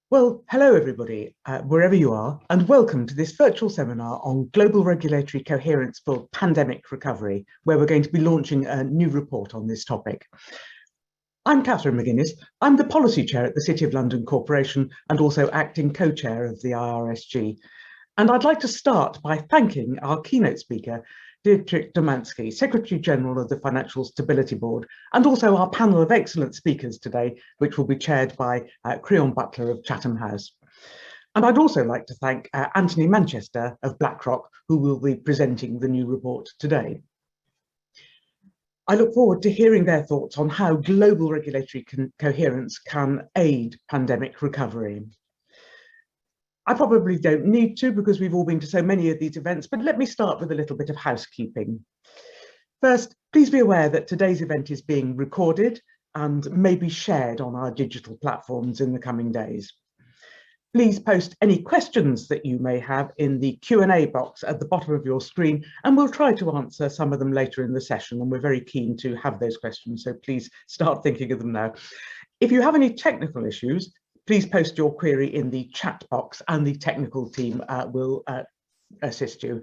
Well, hello everybody, wherever you are, and welcome to this virtual seminar on global regulatory coherence for pandemic recovery, where we're going to be launching a new report on this topic. I'm Katharine McGuinness. I'm the Policy Chair at the City of London Corporation and also acting co-chair of the IRSG. And I'd like to start by thanking our keynote speaker, Dietrich Domanski, Secretary General of the Financial Stability Board, and also our panel of excellent speakers today, which will be chaired by Creon Butler of Chatham House. And I'd also like to thank Antony Manchester of BlackRock, who will be presenting the new report today. I look forward to hearing their thoughts on how global regulatory coherence can aid pandemic recovery. I probably don't need to because we've all been to so many of these events, but let me start with a little bit of housekeeping. First, please be aware that today's event is being recorded and may be shared on our digital platforms in the coming days. Please post any questions that you may have in the Q&A box at the bottom of your screen, and we'll try to answer some of them later in the session, and we're very keen to have those questions, so please start thinking of them now. If you have any technical issues, please post your query in the chat box and the technical team will assist you.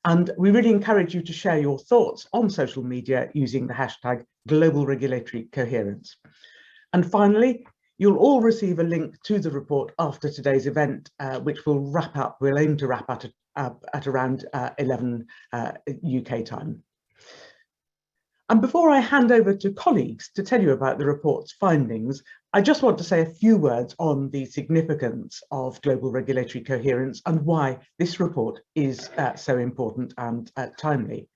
And we really encourage you to share your thoughts on social media using the hashtag Global Regulatory Coherence. And finally, you'll all receive a link to the report after today's event, which we'll aim to wrap up at around 11 UK time. And before I hand over to colleagues to tell you about the report's findings, I just want to say a few words on the significance of global regulatory coherence and why this report is so important and timely.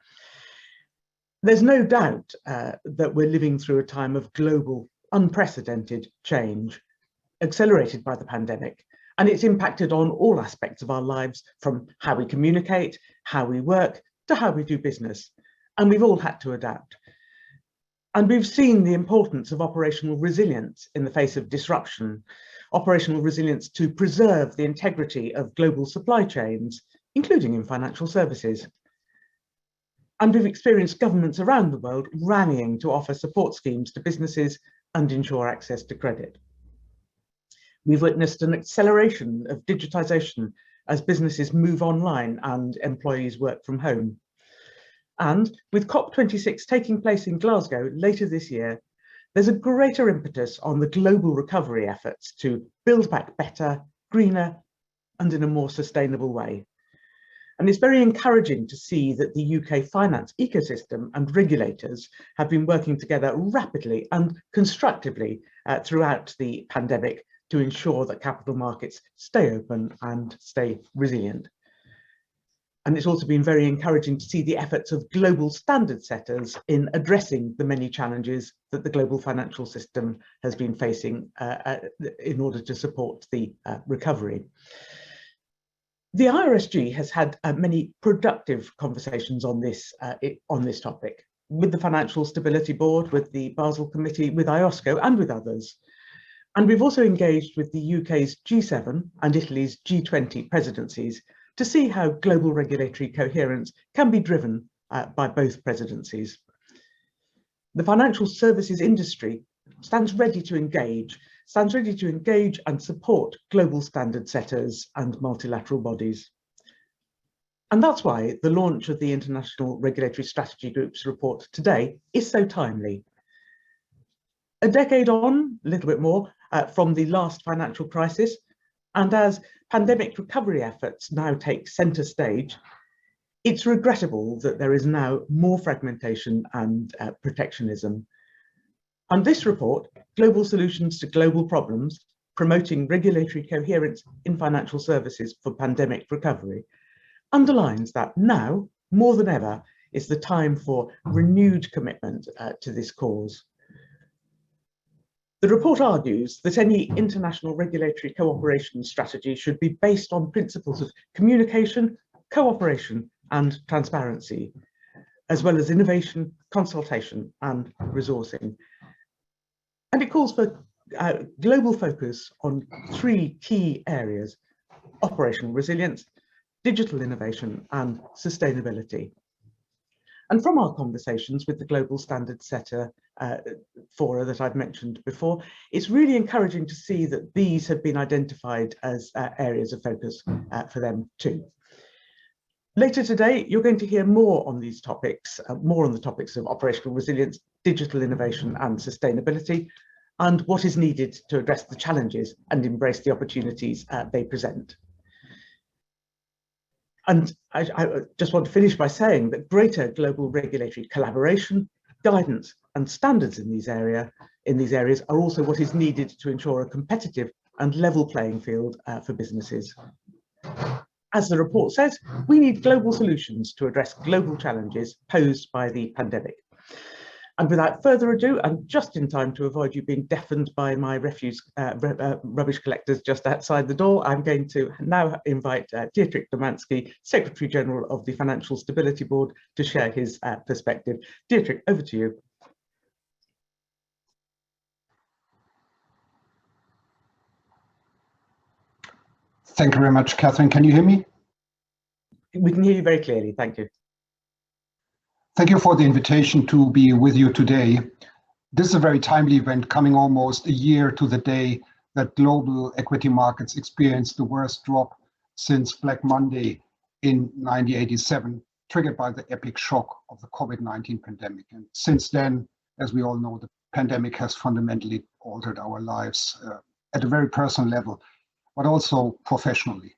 There's no doubt that we're living through a time of global, unprecedented change, accelerated by the pandemic, and it's impacted on all aspects of our lives, from how we communicate, how we work, to how we do business. And we've all had to adapt. And we've seen the importance of operational resilience in the face of disruption, operational resilience to preserve the integrity of global supply chains, including in financial services. And we've experienced governments around the world rallying to offer support schemes to businesses and ensure access to credit. We've witnessed an acceleration of digitization as businesses move online and employees work from home. And with COP26 taking place in Glasgow later this year, there's a greater impetus on the global recovery efforts to build back better, greener, and in a more sustainable way. And it's very encouraging to see that the UK finance ecosystem and regulators have been working together rapidly and constructively throughout the pandemic to ensure that capital markets stay open and stay resilient. And it's also been very encouraging to see the efforts of global standard setters in addressing the many challenges that the global financial system has been facing in order to support the recovery. The IRSG has had many productive conversations on this topic with the Financial Stability Board, with the Basel Committee, with IOSCO and with others. And we've also engaged with the UK's G7 and Italy's G20 presidencies to see how global regulatory coherence can be driven by both presidencies. The financial services industry stands ready to engage and support global standard setters and multilateral bodies. And that's why the launch of the International Regulatory Strategy Group's report today is so timely. A decade on, a little bit more, from the last financial crisis, and as pandemic recovery efforts now take centre stage, it's regrettable that there is now more fragmentation and protectionism. And this report, Global Solutions to Global Problems, Promoting Regulatory Coherence in Financial Services for Pandemic Recovery, underlines that now, more than ever, is the time for renewed commitment to this cause. The report argues that any international regulatory cooperation strategy should be based on principles of communication, cooperation, and transparency, as well as innovation, consultation, and resourcing. And it calls for global focus on three key areas: operational resilience, digital innovation, and sustainability. And from our conversations with the global standard setter fora that I've mentioned before, it's really encouraging to see that these have been identified as areas of focus for them too. Later today, you're going to hear more on these topics, more on the topics of operational resilience, digital innovation and sustainability, and what is needed to address the challenges and embrace the opportunities they present. And I just want to finish by saying that greater global regulatory collaboration, guidance and standards in these areas are also what is needed to ensure a competitive and level playing field for businesses. As the report says, we need global solutions to address global challenges posed by the pandemic. And without further ado, and just in time to avoid you being deafened by my rubbish collectors just outside the door, I'm going to now invite Dietrich Domanski, Secretary General of the Financial Stability Board, to share his perspective. Dietrich, over to you. Thank you very much, Katharine. Can you hear me? We can hear you very clearly. Thank you. Thank you for the invitation to be with you today. This is a very timely event, coming almost a year to the day that global equity markets experienced the worst drop since Black Monday in 1987, triggered by the epic shock of the COVID-19 pandemic. And since then, as we all know, the pandemic has fundamentally altered our lives at a very personal level, but also professionally.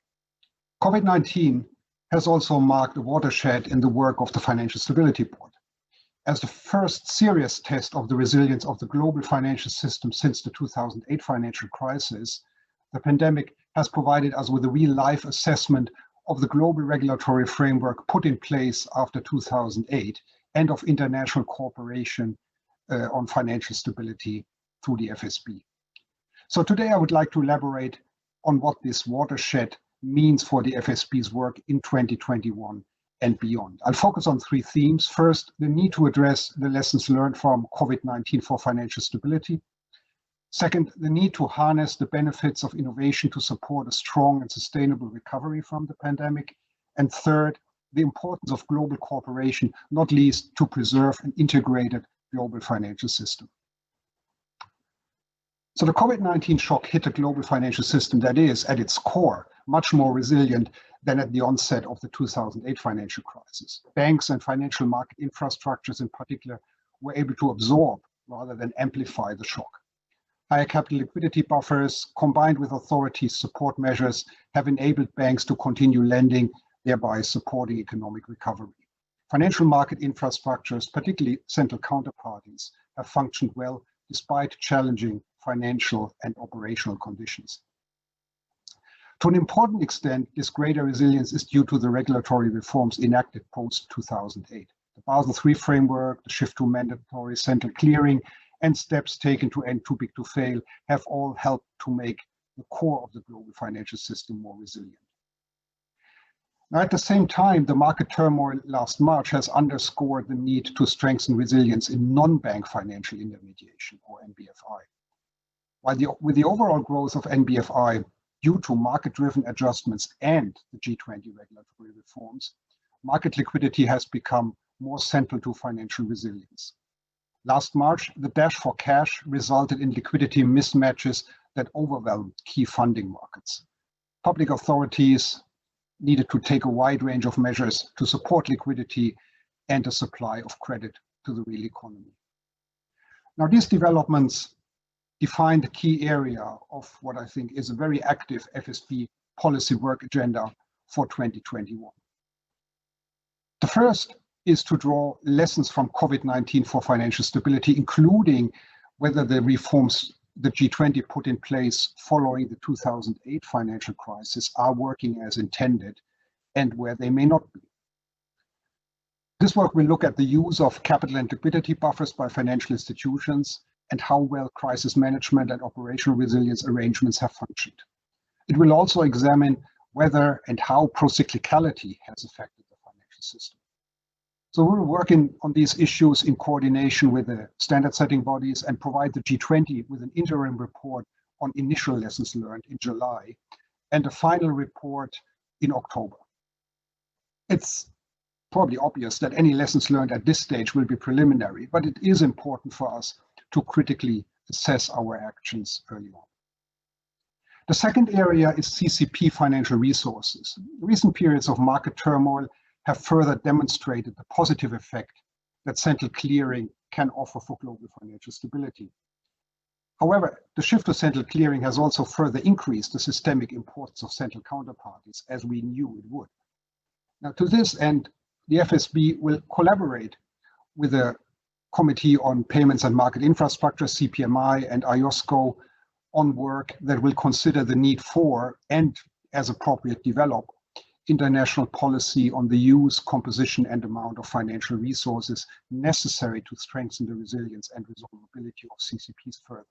COVID-19 has also marked a watershed in the work of the Financial Stability Board. As the first serious test of the resilience of the global financial system since the 2008 financial crisis, the pandemic has provided us with a real-life assessment of the global regulatory framework put in place after 2008 and of international cooperation on financial stability through the FSB. So today I would like to elaborate on what this watershed means for the FSB's work in 2021 and beyond. I'll focus on three themes. First, the need to address the lessons learned from COVID-19 for financial stability. Second, the need to harness the benefits of innovation to support a strong and sustainable recovery from the pandemic. And third, the importance of global cooperation, not least to preserve an integrated global financial system. So the COVID-19 shock hit a global financial system that is, at its core, much more resilient than at the onset of the 2008 financial crisis. Banks and financial market infrastructures in particular were able to absorb rather than amplify the shock. Higher capital liquidity buffers combined with authorities' support measures have enabled banks to continue lending, thereby supporting economic recovery. Financial market infrastructures, particularly central counterparties, have functioned well despite challenging financial and operational conditions. To an important extent, this greater resilience is due to the regulatory reforms enacted post-2008. The Basel III framework, the shift to mandatory central clearing, and steps taken to end too big to fail have all helped to make the core of the global financial system more resilient. Now, at the same time, the market turmoil last March has underscored the need to strengthen resilience in non-bank financial intermediation, or NBFI. With the overall growth of NBFI, due to market-driven adjustments and the G20 regulatory reforms, market liquidity has become more central to financial resilience. Last March, the dash for cash resulted in liquidity mismatches that overwhelmed key funding markets. Public authorities needed to take a wide range of measures to support liquidity and a supply of credit to the real economy. Now, these developments define the key area of what I think is a very active FSB policy work agenda for 2021. The first is to draw lessons from COVID-19 for financial stability, including whether the reforms the G20 put in place following the 2008 financial crisis are working as intended and where they may not be. This work will look at the use of capital and liquidity buffers by financial institutions and how well crisis management and operational resilience arrangements have functioned. It will also examine whether and how procyclicality has affected the financial system. So we're working on these issues in coordination with the standard setting bodies and provide the G20 with an interim report on initial lessons learned in July and a final report in October. It's probably obvious that any lessons learned at this stage will be preliminary, but it is important for us to critically assess our actions early on. The second area is CCP Financial Resources. Recent periods of market turmoil have further demonstrated the positive effect that central clearing can offer for global financial stability. However, the shift to central clearing has also further increased the systemic importance of central counterparties, as we knew it would. Now, to this end, the FSB will collaborate with the Committee on Payments and Market Infrastructure, CPMI, and IOSCO on work that will consider the need for, and as appropriate develop, international policy on the use, composition, and amount of financial resources necessary to strengthen the resilience and resolvability of CCPs further,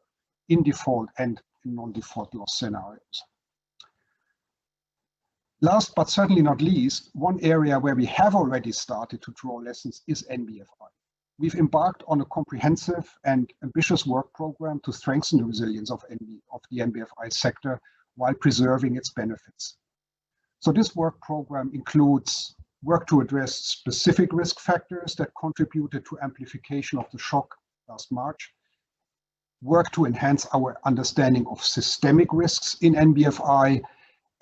in default and in non-default loss scenarios. Last but certainly not least, one area where we have already started to draw lessons is NBFI. We've embarked on a comprehensive and ambitious work program to strengthen the resilience of the NBFI sector while preserving its benefits. So this work program includes work to address specific risk factors that contributed to amplification of the shock last March, work to enhance our understanding of systemic risks in NBFI,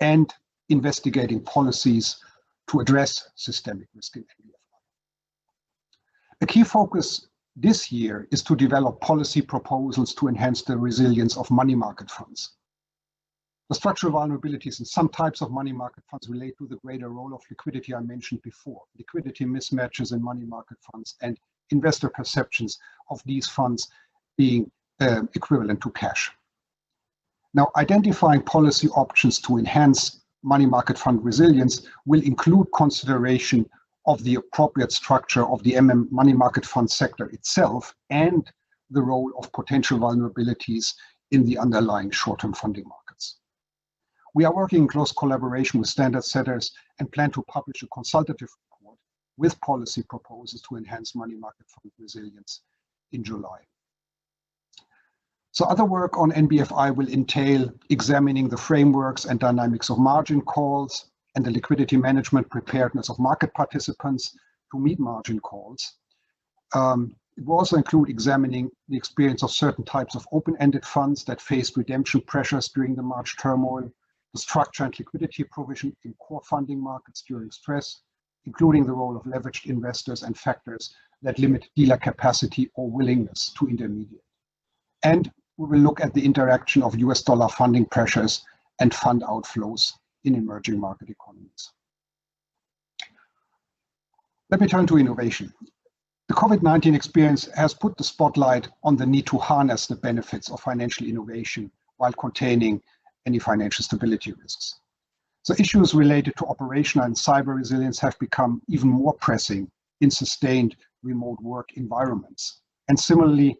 and investigating policies to address systemic risk in NBFI. A key focus this year is to develop policy proposals to enhance the resilience of money market funds. The structural vulnerabilities in some types of money market funds relate to the greater role of liquidity I mentioned before, liquidity mismatches in money market funds and investor perceptions of these funds being equivalent to cash. Now, identifying policy options to enhance money market fund resilience will include consideration of the appropriate structure of the money market fund sector itself and the role of potential vulnerabilities in the underlying short-term funding markets. We are working in close collaboration with standard setters and plan to publish a consultative report with policy proposals to enhance money market fund resilience in July. So other work on NBFI will entail examining the frameworks and dynamics of margin calls and the liquidity management preparedness of market participants to meet margin calls. It will also include examining the experience of certain types of open-ended funds that faced redemption pressures during the March turmoil, the structure and liquidity provision in core funding markets during stress, including the role of leveraged investors and factors that limit dealer capacity or willingness to intermediate. And we will look at the interaction of US dollar funding pressures and fund outflows in emerging market economies. Let me turn to innovation. The COVID-19 experience has put the spotlight on the need to harness the benefits of financial innovation while containing any financial stability risks. So issues related to operational and cyber resilience have become even more pressing in sustained remote work environments. And similarly,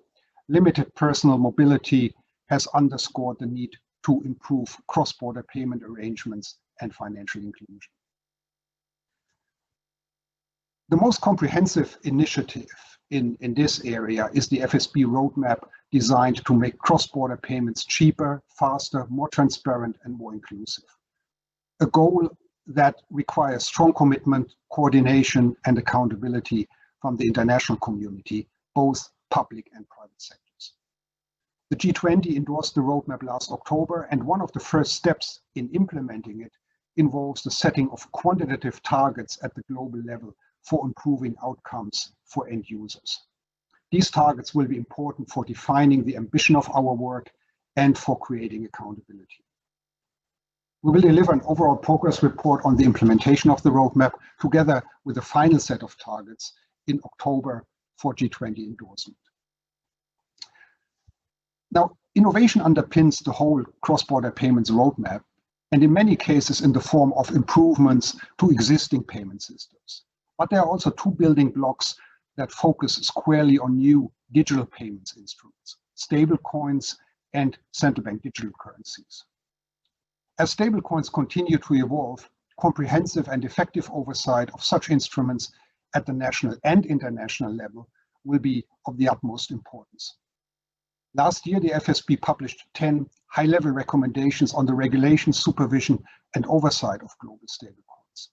limited personal mobility has underscored the need to improve cross-border payment arrangements and financial inclusion. The most comprehensive initiative in this area is the Fsb Roadmap, designed to make cross-border payments cheaper, faster, more transparent, and more inclusive. A goal that requires strong commitment, coordination, and accountability from the international community, both public and private sectors. The G20 endorsed the roadmap last October, and one of the first steps in implementing it involves the setting of quantitative targets at the global level for improving outcomes for end users. These targets will be important for defining the ambition of our work and for creating accountability. We will deliver an overall progress report on the implementation of the roadmap together with the final set of targets in October for G20 endorsement. Now, innovation underpins the whole cross-border payments roadmap, and in many cases in the form of improvements to existing payment systems. But there are also two building blocks that focus squarely on new digital payments instruments, stablecoins and central bank digital currencies. As stablecoins continue to evolve, comprehensive and effective oversight of such instruments at the national and international level will be of the utmost importance. Last year, the FSB published 10 high-level recommendations on the regulation, supervision, and oversight of global stablecoins.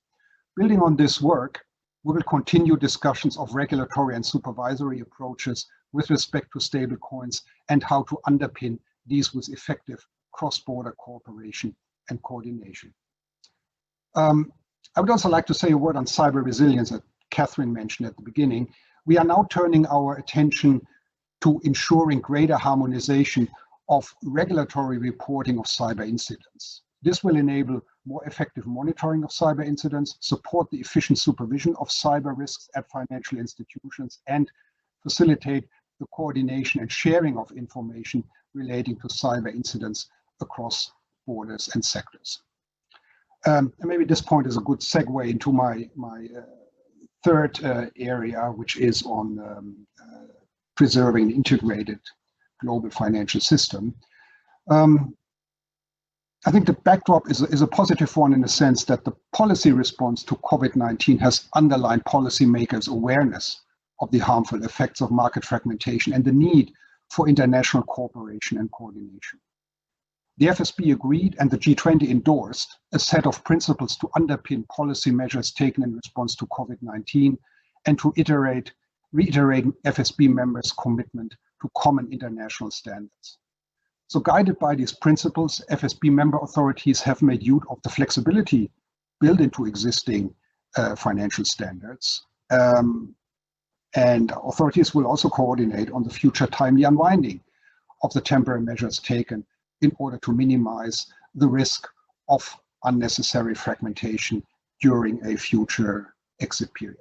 Building on this work, We will continue discussions of regulatory and supervisory approaches with respect to stablecoins and how to underpin these with effective cross-border cooperation and coordination. I would also like to say a word on cyber resilience that Katharine mentioned at the beginning. We are now turning our attention to ensuring greater harmonization of regulatory reporting of cyber incidents. This will enable more effective monitoring of cyber incidents, support the efficient supervision of cyber risks at financial institutions, and facilitate the coordination and sharing of information relating to cyber incidents across borders and sectors. And maybe this point is a good segue into my third area, which is on preserving an integrated global financial system. I think the backdrop is a positive one in the sense that the policy response to COVID-19 has underlined policymakers' awareness of the harmful effects of market fragmentation and the need for international cooperation and coordination. The FSB agreed and the G20 endorsed a set of principles to underpin policy measures taken in response to COVID-19 and to reiterate FSB members' commitment to common international standards. So guided by these principles, FSB member authorities have made use of the flexibility built into existing financial standards. And authorities will also coordinate on the future timely unwinding of the temporary measures taken in order to minimize the risk of unnecessary fragmentation during a future exit period.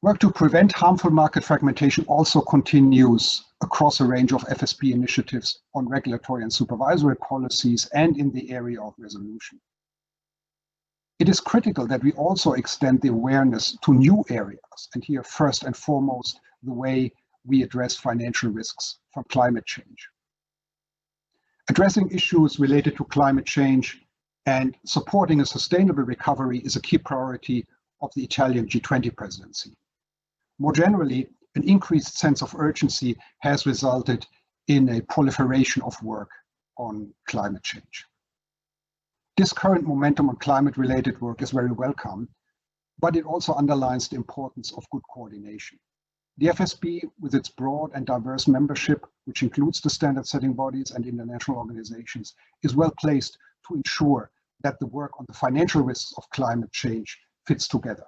Work to prevent harmful market fragmentation also continues across a range of FSB initiatives on regulatory and supervisory policies and in the area of resolution. It is critical that we also extend the awareness to new areas, and here first and foremost, the way we address financial risks from climate change. Addressing issues related to climate change and supporting a sustainable recovery is a key priority of the Italian G20 presidency. More generally, an increased sense of urgency has resulted in a proliferation of work on climate change. This current momentum on climate-related work is very welcome, but it also underlines the importance of good coordination. The FSB, with its broad and diverse membership, which includes the standard-setting bodies and international organizations, is well placed to ensure that the work on the financial risks of climate change fits together.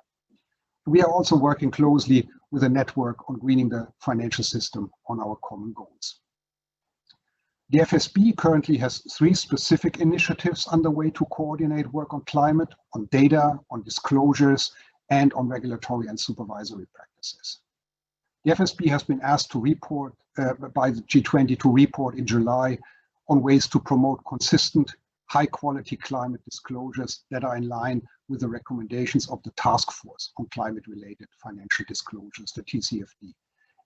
We are also working closely with a network on greening the financial system on our common goals. The FSB currently has 3 specific initiatives underway to coordinate work on climate, on data, on disclosures, and on regulatory and supervisory practices. The FSB has been asked to report by the G20 to report in July on ways to promote consistent, high-quality climate disclosures that are in line with the recommendations of the Task Force on Climate-Related Financial Disclosures, the TCFD,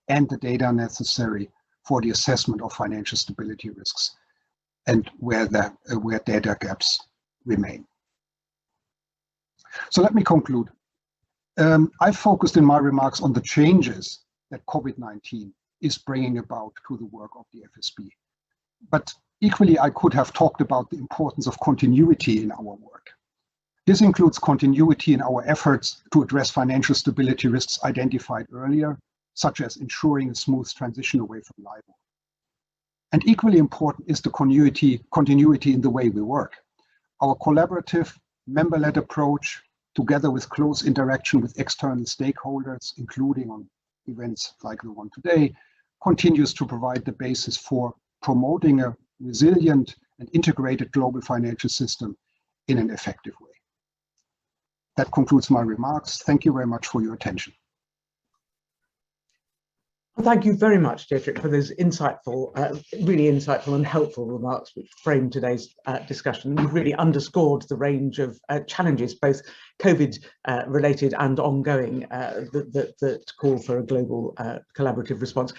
and the data necessary for the assessment of financial stability risks and where data gaps remain. So let me conclude. I focused in my remarks on the changes that COVID-19 is bringing about to the work of the FSB. But equally, I could have talked about the importance of continuity in our work. This includes continuity in our efforts to address financial stability risks identified earlier, such as ensuring a smooth transition away from LIBOR. And equally important is the continuity in the way we work. Our collaborative, member-led approach, together with close interaction with external stakeholders, including on events like the one today, continues to provide the basis for promoting a resilient and integrated global financial system in an effective way. That concludes my remarks. Thank you very much for your attention. Well, thank you very much, Dietrich, for those insightful, really insightful and helpful remarks which frame today's discussion. You've really underscored the range of challenges, both COVID-related and ongoing, that call for a global collaborative response.